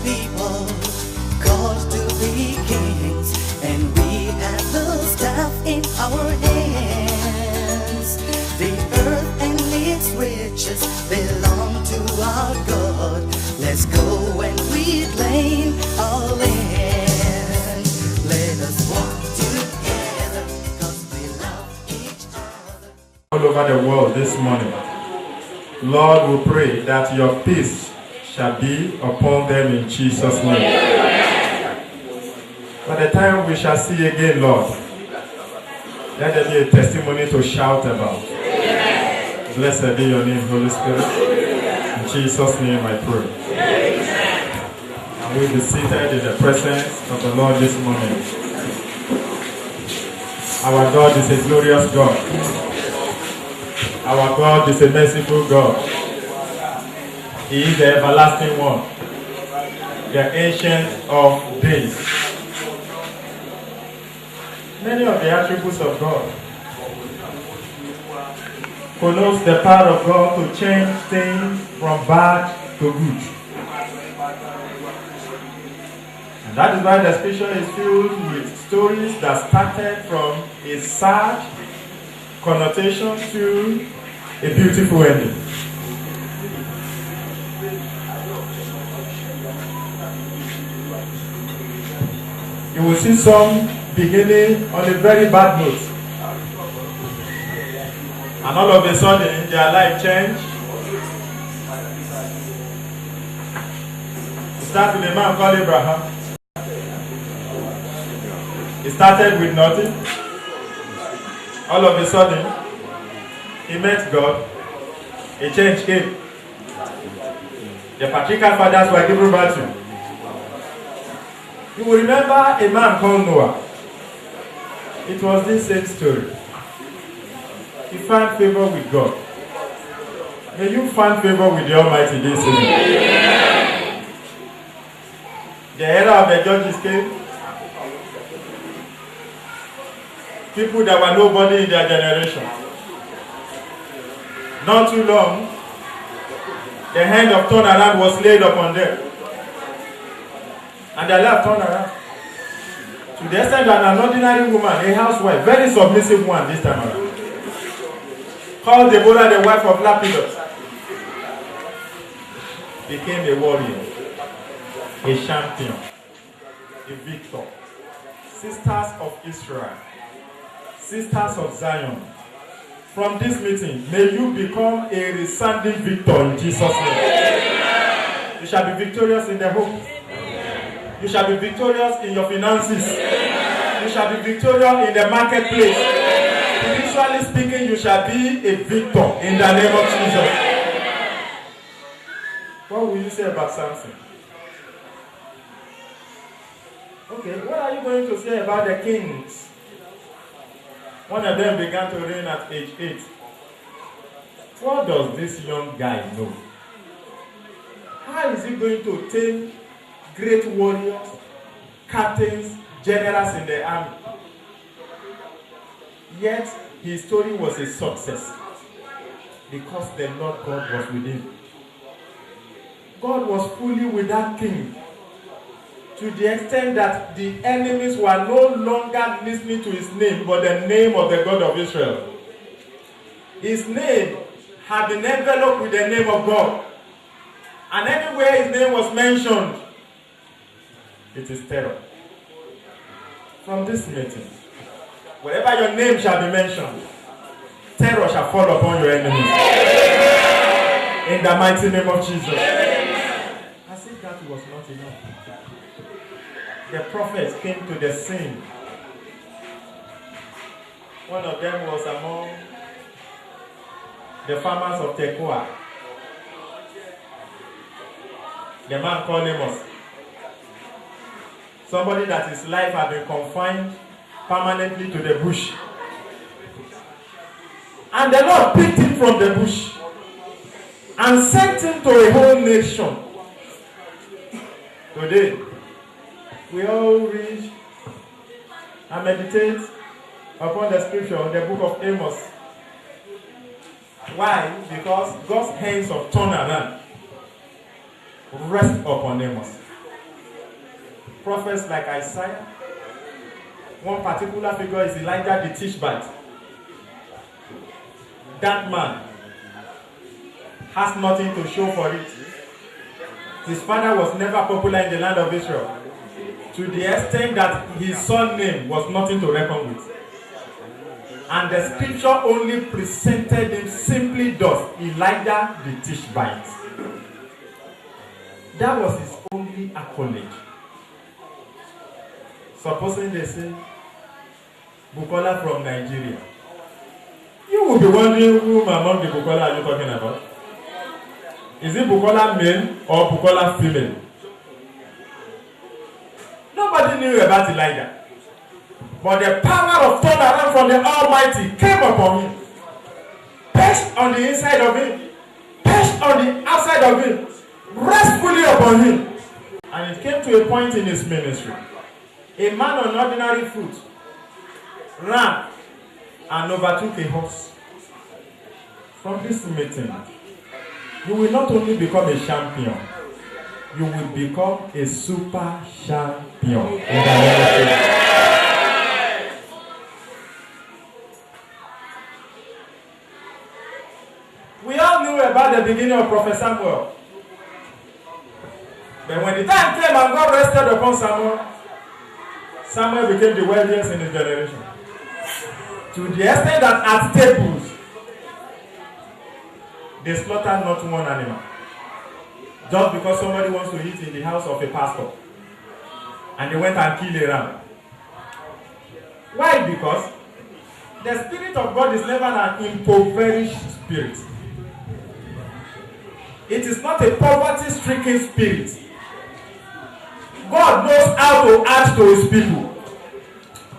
people called to be kings, and we have the staff in our hands. The earth and its riches belong to our God. Let's go and reclaim our land. Let us walk together, 'cause we love each other. All over the world this morning, Lord, we pray that your peace shall be upon them in Jesus' name. By the time we shall see again, Lord, let there be a testimony to shout about. Blessed be your name, Holy Spirit. In Jesus' name I pray. And we'll be seated in the presence of the Lord this morning. Our God is a glorious God. Our God is a merciful God. He is the everlasting one, the ancient of days. Many of the attributes of God connotes the power of God to change things from bad to good. And that is why the scripture is filled with stories that started from a sad connotation to a beautiful ending. You will see some beginning on a very bad note, and all of a sudden their life changed. It started with a man called Abraham. He started with nothing. All of a sudden he met God. A change came. The patriarchal fathers were given birth to. You will remember a man called Noah. It was this same story. He found favor with God. May you find favor with the Almighty this evening. The era of the judges came. People that were nobody in their generation. Not too long, the hand of turnaround was laid upon them. And their life turned around. To the extent that an ordinary woman, a housewife, very submissive one this time around, called Deborah the wife of Lapidus, became a warrior, a champion, a victor. Sisters of Israel, sisters of Zion, from this meeting, may you become a resounding victor in Jesus' name. You shall be victorious in the home. You shall be victorious in your finances. You shall be victorious in the marketplace. Spiritually speaking, you shall be a victor in the name of Jesus. What will you say about Samson? Okay, what are you going to say about the kings? One of them began to reign at age 8. What does this young guy know? How is he going to tame great warriors, captains, generals in the army? Yet his story was a success because the Lord God was with him. God was fully with that king to the extent that the enemies were no longer listening to his name but the name of the God of Israel. His name had been enveloped with the name of God, and anywhere his name was mentioned, it is terror. From this meeting, wherever your name shall be mentioned, terror shall fall upon your enemies. In the mighty name of Jesus. As if that was not enough, the prophets came to the scene. One of them was among the farmers of Tekoa. The man called Amos. Somebody that his life had been confined permanently to the bush. And the Lord picked him from the bush and sent him to a whole nation. Today, we all read and meditate upon the scripture in the book of Amos. Why? Because God's hands of turnaround rest upon Amos. prophets like Isaiah. One particular figure is Elijah the Tishbite. That man has nothing to show for it. His father was never popular in the land of Israel, to the extent that his son's name was nothing to reckon with. And the scripture only presented him simply thus, Elijah the Tishbite. That was his only accolade. Supposing they say, Bukola from Nigeria, you will be wondering who among the Bukola are you talking about? Is it Bukola male or Bukola female? Nobody knew about Elijah. But the power of turnaround from the Almighty came upon him. Perched on the inside of him. Perched on the outside of him. Restfully upon him. And it came to a point in his ministry. A man on ordinary foot ran and overtook a horse. From this meeting, you will not only become a champion, you will become a super champion. In the name of Jesus. We all knew about the beginning of Prophet Samuel. But when the time came and God rested upon Samuel, Samuel became the wealthiest in his generation. To the extent that at tables, they slaughtered not one animal. Just because somebody wants to eat in the house of a pastor. And they went and killed a ram. Why? Because the Spirit of God is never an impoverished spirit. It is not a poverty-stricken spirit. God knows how to add to his people.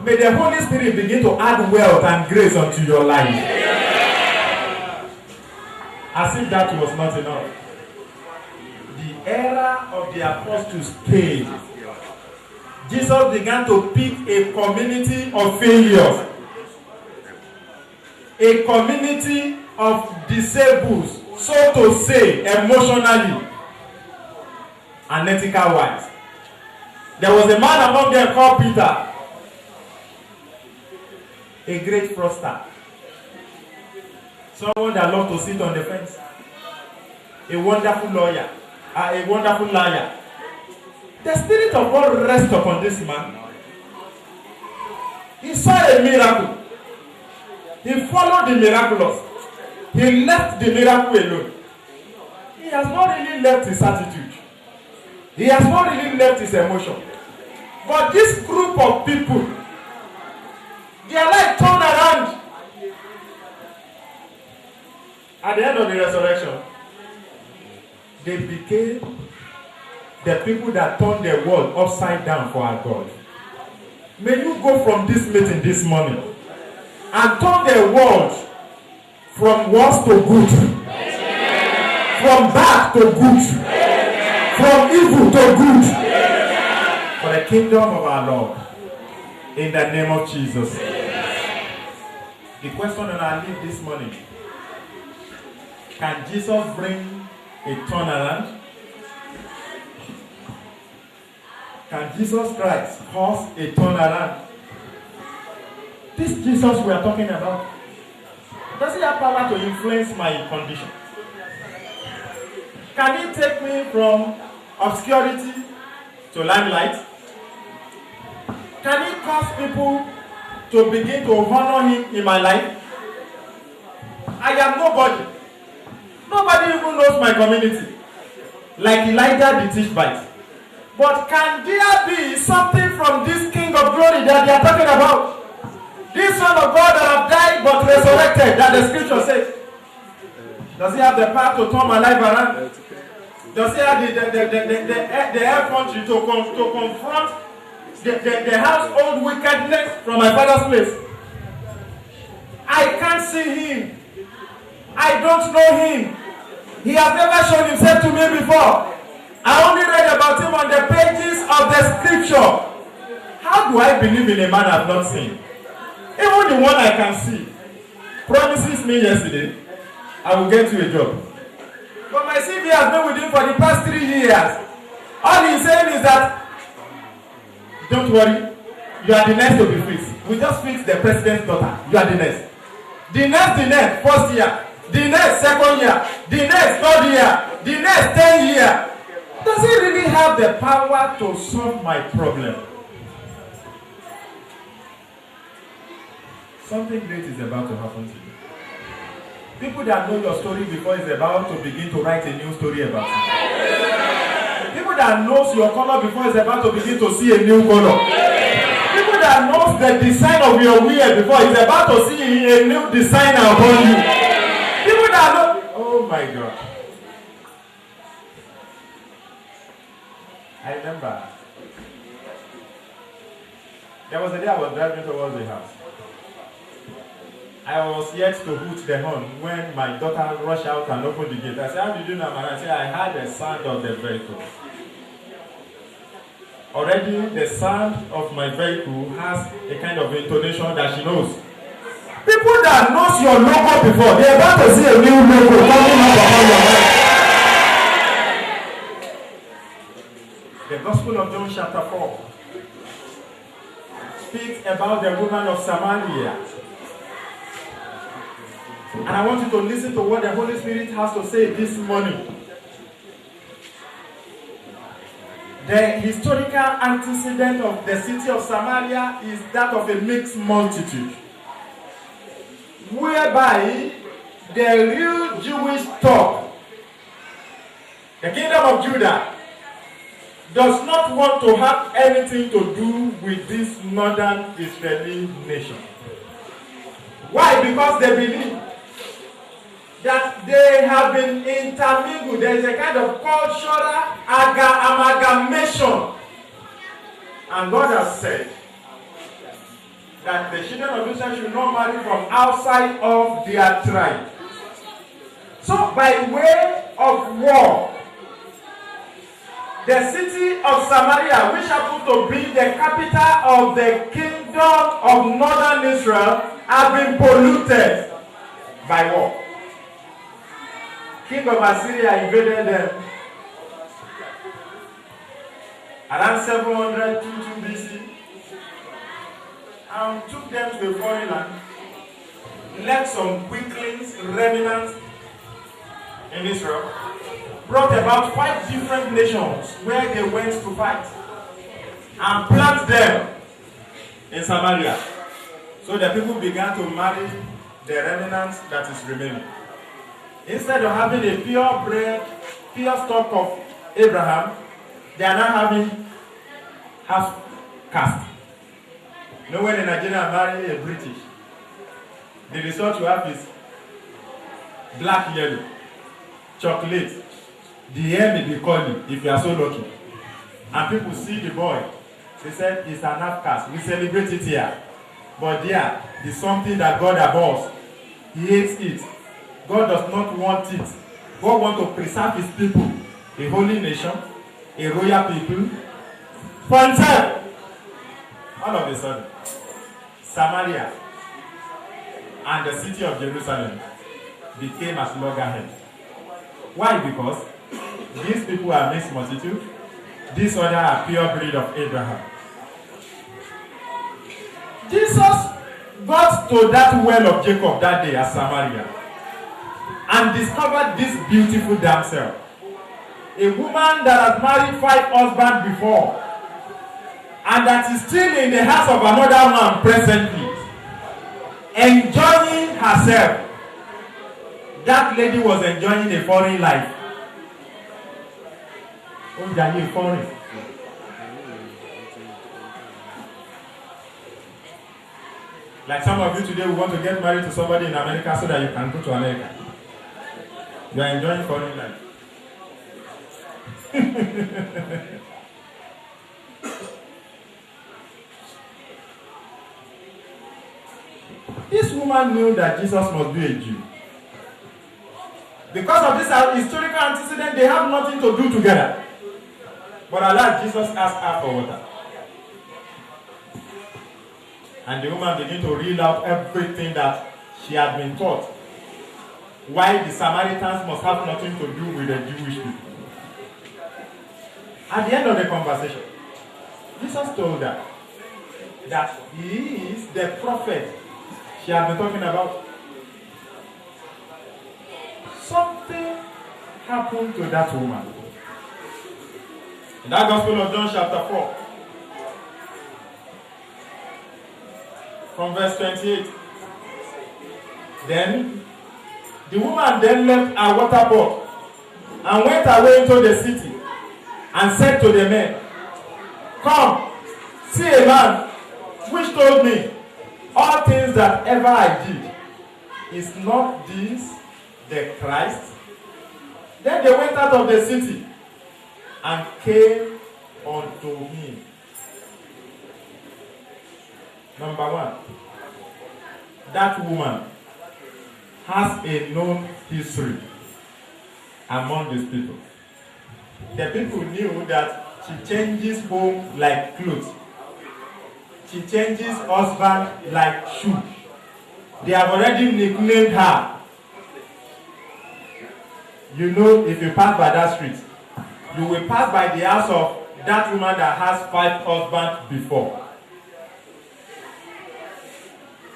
May the Holy Spirit begin to add wealth and grace unto your life. As if that was not enough. The era of the apostles came. Jesus began to pick a community of failures. A community of disabled, so to say, emotionally and ethical wise. There was a man among them called Peter, a great fraudster, someone that loved to sit on the fence, a wonderful lawyer, a wonderful liar. The Spirit of God rests upon this man. He saw a miracle. He followed the miraculous. He left the miracle alone. He has not really left his attitude. He has not really left his emotion. But this group of people, their life turned around. At the end of the resurrection, they became the people that turned the world upside down for our God. May you go from this meeting this morning and turn the world from worse to good, from bad to good, from evil to good, for the kingdom of our Lord. In the name of Jesus. The question that I leave this morning: can Jesus bring a turnaround? Can Jesus Christ cause a turnaround? This Jesus we are talking about, does he have power to influence my condition? Can he take me from obscurity to limelight? Can he cause people to begin to honor him in my life? I am nobody. Nobody even knows my community. Like Elijah the Tishbite. But can there be something from this King of Glory that they are talking about? This Son of God that have died but resurrected, that the scripture says. Does he have the power to turn my life around? Does he have the effrontery to confront the household wickedness from my father's place? I can't see him. I don't know him. He has never shown himself to me before. I only read about him on the pages of the scripture. How do I believe in a man I've not seen? Even the one I can see promises me yesterday, I will get you a job. But my CV has been with him for the past 3 years. All he's saying is that Don't worry. You are the next to be fixed. We just fixed the president's daughter. You are the next. The next, first year. The next, second year. The next, third year. The next, 10 year. Does it really have the power to solve my problem? Something great is about to happen to you. People that know your story before is about to begin to write a new story about you. People that knows your color before is about to begin to see a new color. People that knows the design of your wear before is about to see a new design upon you. People that know, oh my God. I remember there was a day I was driving towards the house. I was yet to hoot the horn when my daughter rushed out and opened the gate. I said, how did you know, man? I said, I heard the sound of the vehicle. Already the sound of my vehicle has a kind of intonation that she knows. People that knows your logo before, they're about to see a new logo coming up upon your head. The Gospel of John chapter 4 speaks about the woman of Samaria. And I want you to listen to what the Holy Spirit has to say this morning. The historical antecedent of the city of Samaria is that of a mixed multitude, whereby the real Jewish talk, the kingdom of Judah, does not want to have anything to do with this northern Israeli nation. Why? Because they believe that they have been intermingled. There is a kind of cultural amalgamation. And God has said that the children of Israel should not marry from outside of their tribe. So by way of war, the city of Samaria, which happened to be the capital of the kingdom of northern Israel, has been polluted by war. King of Assyria invaded them around 722 BC and took them to a foreign land, left some weaklings, remnants in Israel, brought about 5 different nations where they went to fight and planted them in Samaria. So the people began to marry the remnants that is remaining. Instead of having a purebred, pure stock of Abraham, they are now having half caste. You know, when a Nigerian marry a British, the result you have is black, yellow, chocolate. The hair may be curly if you are so lucky. And people see the boy. They said it's an half caste. We celebrate it here. But there is something that God abhors. He hates it. God does not want it. God wants to preserve his people, a holy nation, a royal people. For himself, all of a sudden, Samaria and the city of Jerusalem became as loggerheads. Why? Because these people are mixed multitude. These other are pure breed of Abraham. Jesus got to that well of Jacob that day at Samaria and discovered this beautiful damsel, a woman that has married 5 husbands before and that is still in the house of another man presently, enjoying herself. That lady was enjoying a foreign life. Oh, foreign. Like some of you today, we want to get married to somebody in America so that you can go to America. You are enjoying foreign life. This woman knew that Jesus must be a Jew. Because of this historical antecedent, they have nothing to do together. But Allah, Jesus asked her for water. And the woman began to reel out everything that she had been taught. Why the Samaritans must have nothing to do with the Jewish people. At the end of the conversation, Jesus told her that he is the prophet she has been talking about. Something happened to that woman. In that Gospel of John chapter 4, from verse 28. Then the woman then left her water pot and went away into the city and said to the men, "Come, see a man which told me all things that ever I did. Is not this the Christ?" Then they went out of the city and came unto him. Number one, that woman has a known history among these people. The people knew that she changes home like clothes. She changes husband like shoe. They have already nicknamed her. You know, if you pass by that street, you will pass by the house of that woman that has 5 husbands before.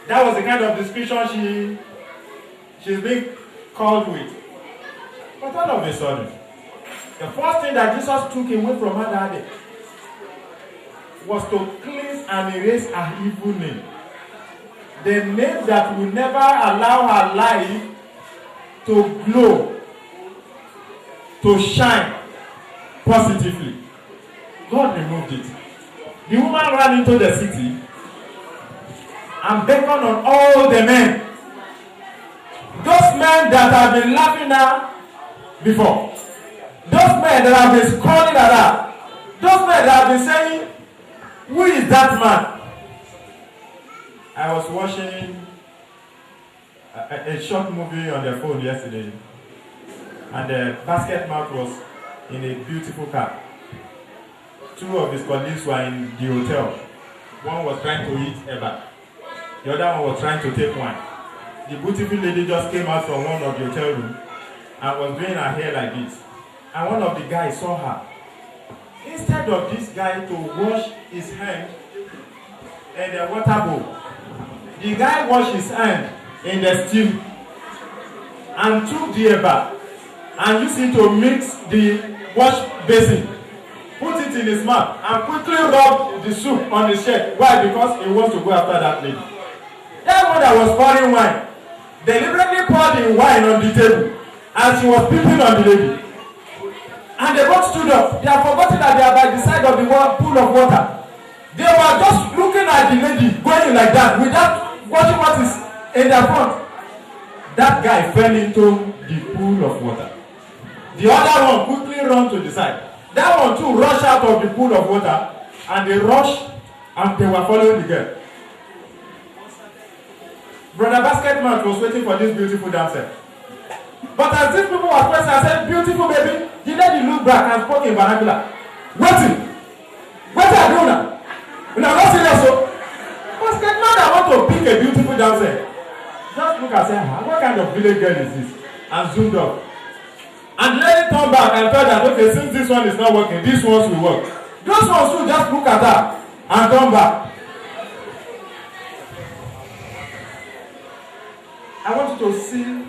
That was the kind of description she's being called with. But all of a sudden, the first thing that Jesus took away from her that day was to cleanse and erase her evil name. The name that will never allow her life to glow, to shine positively. God removed it. The woman ran into the city and beckoned on all the men. Those men that have been laughing at her before. Those men that have been scolding at her. Those men that have been saying, "Who is that man?" I was watching a short movie on the phone yesterday, and the basket mouth was in a beautiful car. 2 of his colleagues were in the hotel. One was trying to eat eba. The other one was trying to take wine. The beautiful lady just came out from one of the hotel rooms and was doing her hair like this. And one of the guys saw her. Instead of this guy to wash his hand in the water bowl, the guy washed his hand in the stew and took the eba and used it to mix the wash basin, put it in his mouth, and quickly rubbed the soup on his shirt. Why? Because he wants to go after that lady. That one that was pouring wine deliberately poured the wine on the table as she was peeping on the lady. And they both stood up. They have forgotten that they are by the side of the pool of water. They were just looking at the lady going like that without watching what is in their front. That guy fell into the pool of water. The other one quickly ran to the side. That one too rushed out of the pool of water, and they rushed and they were following the girl. Brother Basketman was waiting for this beautiful dancer. But as these people were questioning, I said, "Beautiful baby," the lady looked back and spoke in vernacular. "Waiting. What are you doing now? You are not serious, so?" Basketman, I want to pick a beautiful dancer. Just look and say, "What kind of village girl is this?" And zoomed up. And the lady turned back and told that, "Okay, since this one is not working, this one will work." Those ones who just look at her and turn back. I want you to see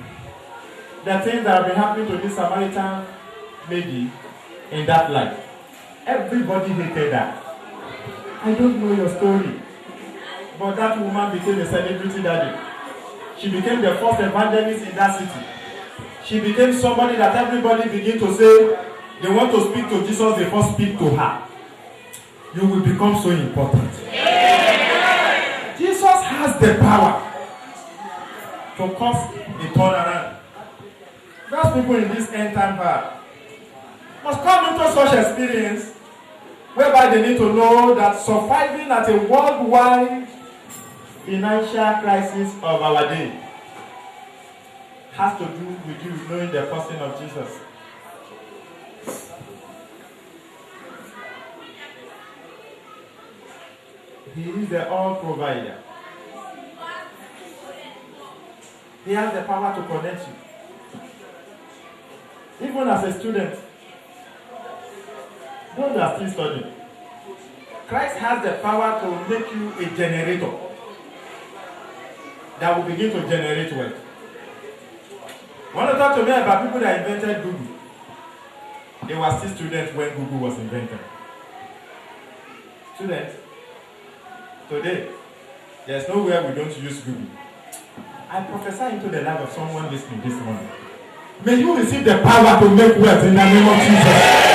the things that have been happening to this Samaritan lady in that life. Everybody hated her. I don't know your story, but that woman became a celebrity that day. She became the first evangelist in that city. She became somebody that everybody began to say they want to speak to Jesus, they first speak to her. You will become so important. Yeah. Jesus has the power to cause a turnaround. Those people in this end time must come into such experience whereby they need to know that surviving at a worldwide financial crisis of our day has to do with you knowing the person of Jesus. He is the all provider. He has the power to connect you. Even as a student, those that are still studying, Christ has the power to make you a generator that will begin to generate wealth. Want to talk to me about people that invented Google? They were still students when Google was invented. Students, today, there's nowhere we don't use Google. I prophesy into the life of someone listening this morning. May you receive the power to make wealth in the name of Jesus.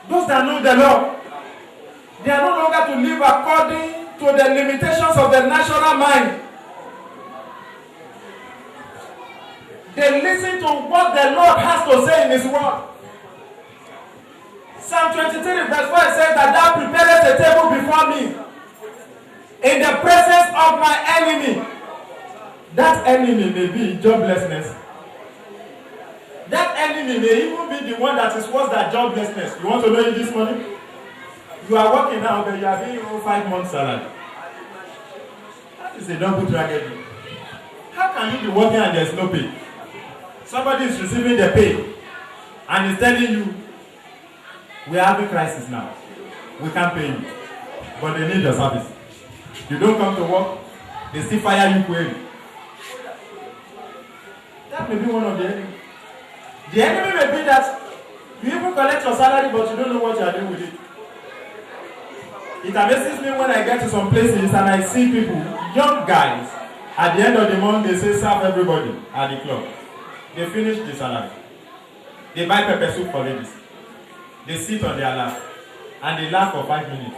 Those that know the Lord, they are no longer to live according to the limitations of the natural mind. They listen to what the Lord has to say in His word. Psalm 23 verse 5 says that thou preparest a table before me in the presence of my enemy. That enemy may be joblessness. That enemy may even be the one that is worse than joblessness. You want to know it this morning? You are working now, but you are being 5 months salary. That is a double tragedy. How can you be working and there is no pay? Somebody is receiving the pay and is telling you, we are having crisis now. We can't pay you. But they need your service. You don't come to work, they still fire you query. That may be one of the enemy. The enemy may be that you even collect your salary but you don't know what you are doing with it. It amazes me when I get to some places and I see people, young guys, at the end of the month they say serve everybody at the club. They finish the salary. They buy pepper soup for ladies. They sit on their lap and they laugh for 5 minutes.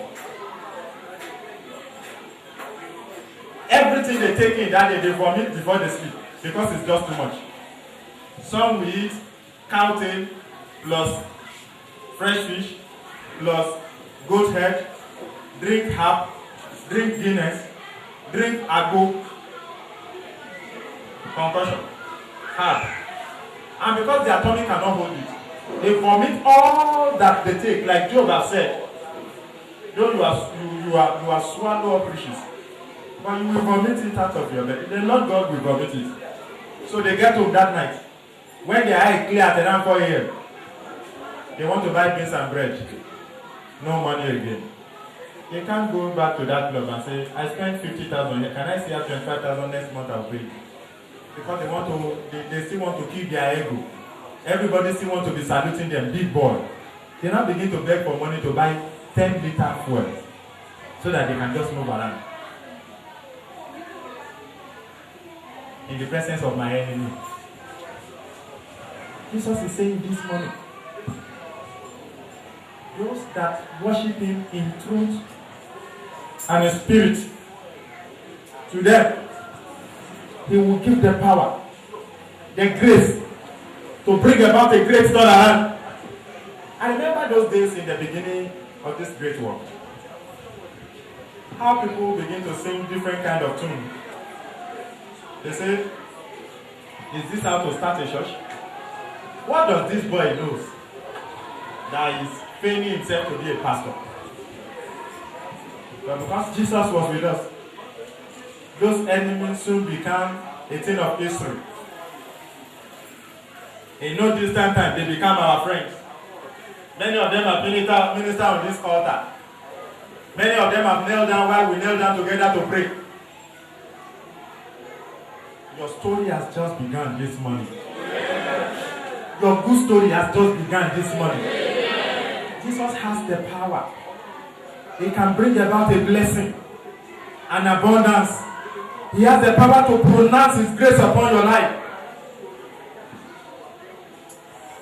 Everything they take in that day, they vomit before they sleep because it's just too much. Some will eat cow tail plus fresh fish plus goat head, drink hap, drink Guinness, drink agbo, concussion, hard. And because their tummy cannot hold it, they vomit all that they take, like Job has said. Though you are swallow up riches, but you will vomit it out of your belly. The Lord God will vomit it. So they get home that night. When their eye clear at around 4 a.m., they want to buy beans and bread. No money again. They can't go back to that club and say, I spent 50,000 here. Can I see 25,000 next month? I'll pay. Because they still want to keep their ego. Everybody still want to be saluting them, big boy. They now begin to beg for money to buy 10-liter fuel so that they can just move around. In the presence of my enemy. Jesus is saying this morning, those that worship Him in truth and in spirit, to them, He will give the power, the grace to bring about a great turnaround. I remember those days in the beginning of this great work. How people begin to sing different kind of tune. They say, is this how to start a church? What does this boy know that is feigning himself to be a pastor? But because Jesus was with us, those enemies soon became a thing of history. In no distant time, they become our friends. Many of them have ministered on this altar. Many of them have knelt down while we knelt down together to pray. Your story has just begun this morning. Your good story has just begun this morning. Jesus has the power. He can bring about a blessing, an abundance. He has the power to pronounce His grace upon your life.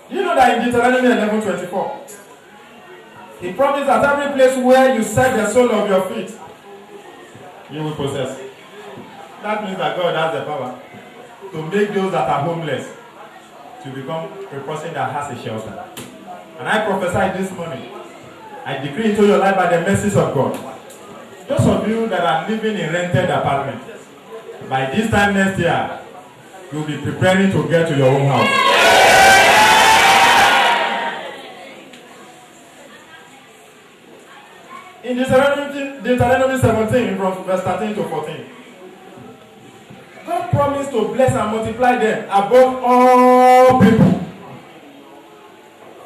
You know that in Deuteronomy 11:24, He promised that every place where you set the sole of your feet, you will possess. That means that God has the power to make those that are homeless to become a person that has a shelter. And I prophesy this morning, I decree into your life by the mercies of God. Those of you that are living in rented apartments, by this time next year, you'll be preparing to get to your own house. In Deuteronomy 17, from verse 13 to 14, God promised to bless and multiply them above all people.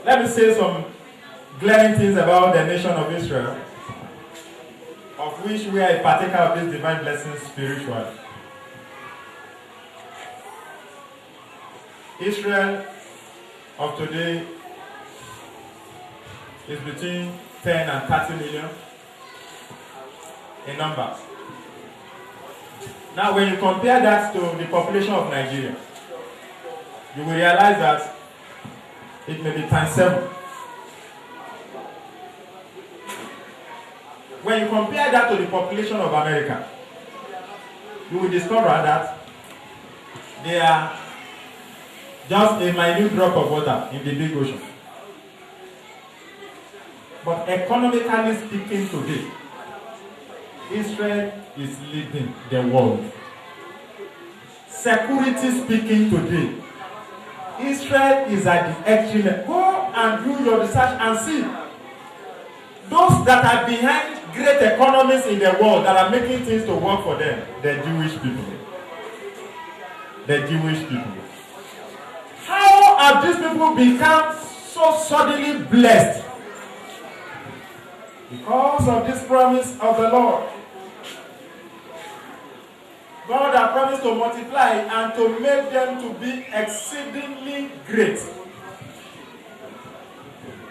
Let me say some glaring things about the nation of Israel, of which we are a partaker of this divine blessing spiritually. Israel of today is between 10 and 30 million in numbers. Now, when you compare that to the population of Nigeria, you will realize that it may be times 7. When you compare that to the population of America, you will discover that they are just a minute drop of water in the big ocean. But economically speaking today, Israel is leading the world. Security speaking today, Israel is at the extreme. Go and do your research and see those that are behind great economies in the world that are making things to work for them, the Jewish people. The Jewish people. How have these people become so suddenly blessed? Because of this promise of the Lord. God has promised to multiply and to make them to be exceedingly great.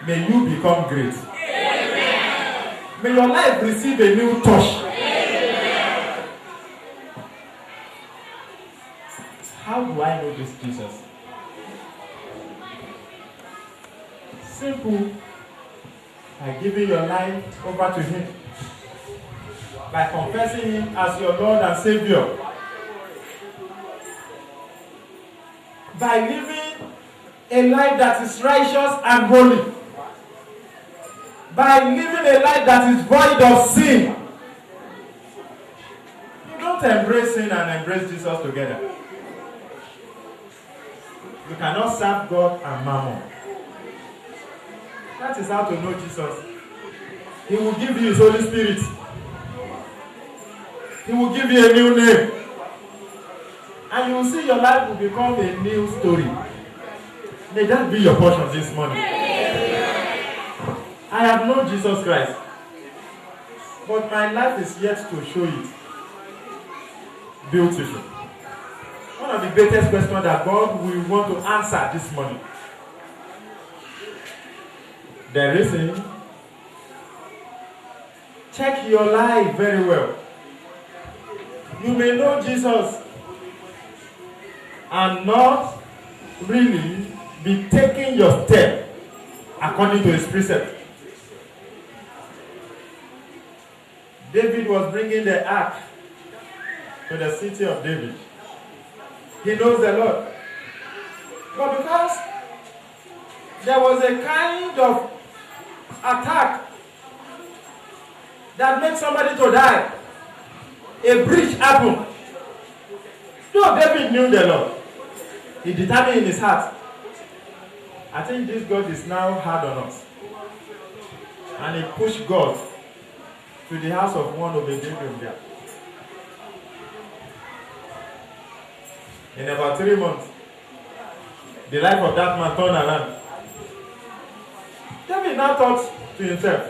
May you become great. Amen. May your life receive a new touch. Amen. How do I know this Jesus? Simple. By giving your life over to Him. By confessing Him as your Lord and Savior. By living a life that is righteous and holy. By living a life that is void of sin. You don't embrace sin and embrace Jesus together. You cannot serve God and Mammon. That is how to know Jesus. He will give you His Holy Spirit. He will give you a new name. And you will see your life will become a new story. May that be your portion this morning. I have known Jesus Christ. But my life is yet to show it. Beautiful. One of the greatest questions that God will want to answer this morning. The reason, check your life very well. You may know Jesus and not really be taking your step according to His precept. David was bringing the ark to the city of David. He knows the Lord. But because there was a kind of attack that makes somebody to die, a breach happened. Though David knew the Lord, he determined in his heart, I think this God is now hard on us. And he pushed God to the house of one Obed-Edom there. In about 3 months, the life of that man turned around. David now thought to himself,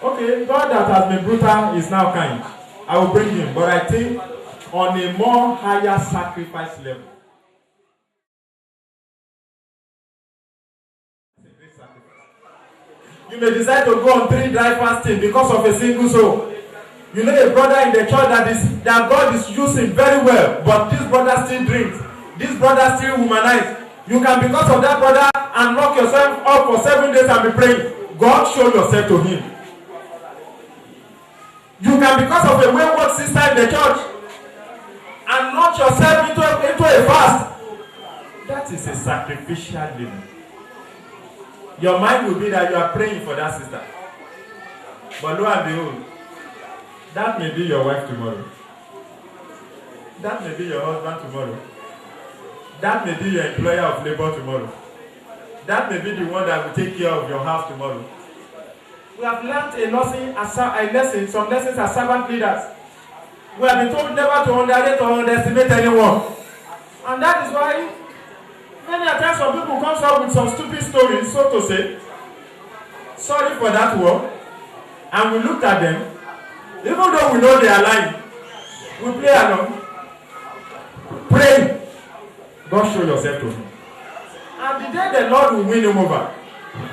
okay, God that has been brutal is now kind. I will bring him, but I think on a more higher sacrifice level. You may decide to go on 3 dry fasting because of a single soul. You know a brother in the church that God is using very well, but this brother still drinks. This brother still womanizes. You can, because of that brother, and lock yourself up for 7 days and be praying. God, show yourself to him. You can, because of a wayward sister in the church, and lock yourself into a fast. That is a sacrificial living. Your mind will be that you are praying for that sister. But lo and behold, that may be your wife tomorrow. That may be your husband tomorrow. That may be your employer of labor tomorrow. That may be the one that will take care of your house tomorrow. We have learned some lessons as servant leaders. We have been told never to underrate or underestimate anyone. And that is why Many times some people come up with some stupid stories, so to say. Sorry for that word. And we looked at them. Even though we know they are lying, we play along. Pray. God, show yourself to him. And the day the Lord will win him over,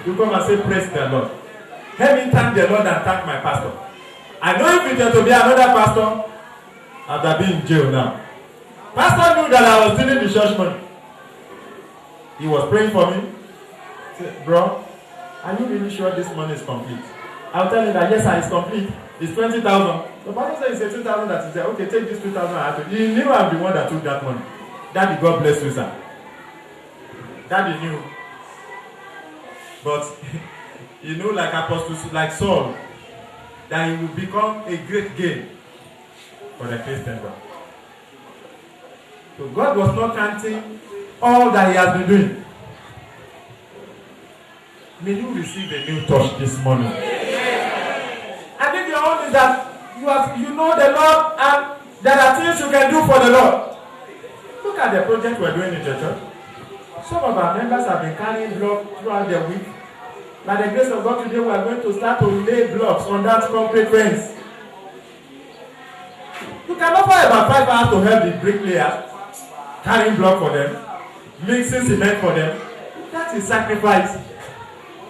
you come and say, praise the Lord. Help me thank the Lord and thank my pastor. I know if it were to be another pastor, I'd have been in jail now. Pastor knew that I was stealing the church money. He was praying for me. He said, bro, are you really sure this money is complete? I'll tell him that yes, sir, it's complete. It's 20,000. The pastor said it's 18,000 that is there. Okay, take this 2,000. He knew I'm the one that took that money. Daddy, God bless you, sir. Daddy knew. But he knew, like apostles, like Saul, that he would become a great gain for the Christian God. So God was not counting all that he has been doing. May you receive a new touch this morning. And if your own is that you know the Lord and there are things you can do for the Lord. Look at the project we're doing in the church. Some of our members have been carrying blocks throughout the week. By the grace of God, today we are going to start to lay blocks on that concrete fence. You can offer about 5 hours to help the bricklayers, carrying block for them, mixing cement for them. That is sacrifice.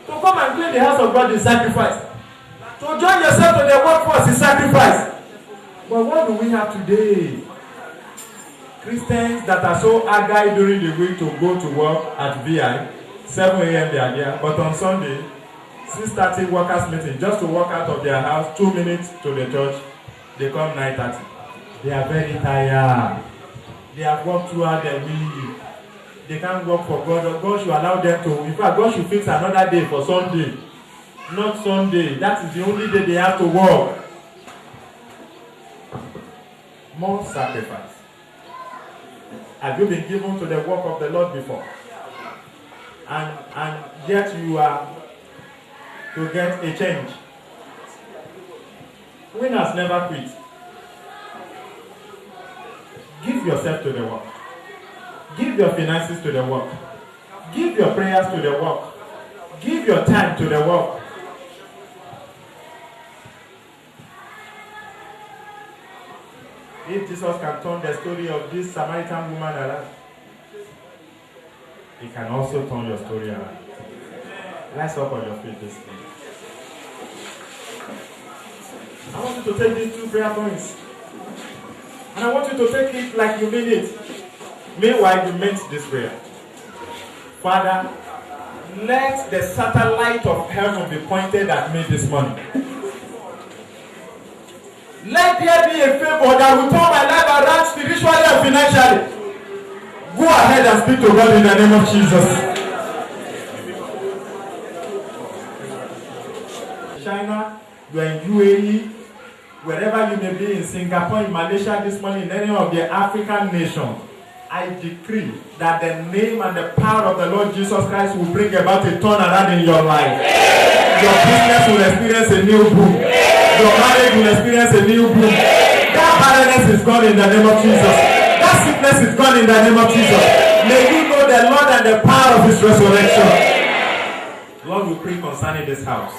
To come and clean the house of God is sacrifice. To join yourself to the workforce is sacrifice. But what do we have today? Christians that are so agile during the week to go to work at VI, 7 a.m. they are there, but on Sunday, 6:30 workers meeting, just to walk out of their house, 2 minutes to the church, they come 9:30. They are very tired. They have worked throughout the week. They can't work for God. God should allow them to. In fact, God should fix another day for Sunday. Not Sunday. That is the only day they have to work. More sacrifice. Have you been given to the work of the Lord before? And yet you are to get a change. Winners never quit. Give yourself to the work. Give your finances to the work. Give your prayers to the work. Give your time to the work. If Jesus can turn the story of this Samaritan woman around, he can also turn your story around. Rise up on your feet this day. I want you to take these 2 prayer points. And I want you to take it like you mean it. Meanwhile, you meant this prayer. Father, let the satellite of heaven be pointed at me this morning. Let there be a favor that will turn my life around spiritually and financially. Go ahead and speak to God in the name of Jesus. China, you are in UAE, wherever you may be, in Singapore, in Malaysia this morning, in any of the African nations, I decree that the name and the power of the Lord Jesus Christ will bring about a turnaround in your life. Your business will experience a new boom. Your marriage will experience a new boom. That barrenness is gone in the name of Jesus. That sickness is gone in the name of Jesus. May you know the Lord and the power of his resurrection. Lord, we pray concerning this house,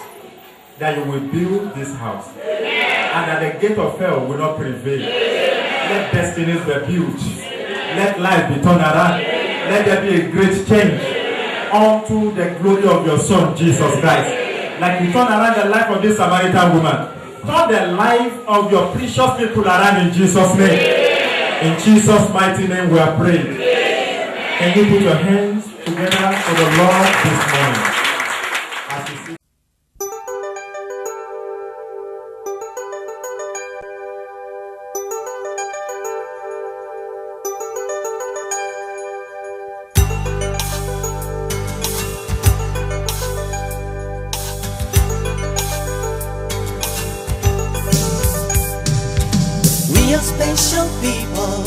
that you will build this house, and that the gate of hell will not prevail. Let destinies be built. Let life be turned around. Let there be a great change unto the glory of your Son, Jesus Christ. Like you turn around the life of this Samaritan woman, turn the life of your precious people around in Jesus' name. In Jesus' mighty name we are praying. Can you put your hands together for the Lord this morning? As you see. We are special people,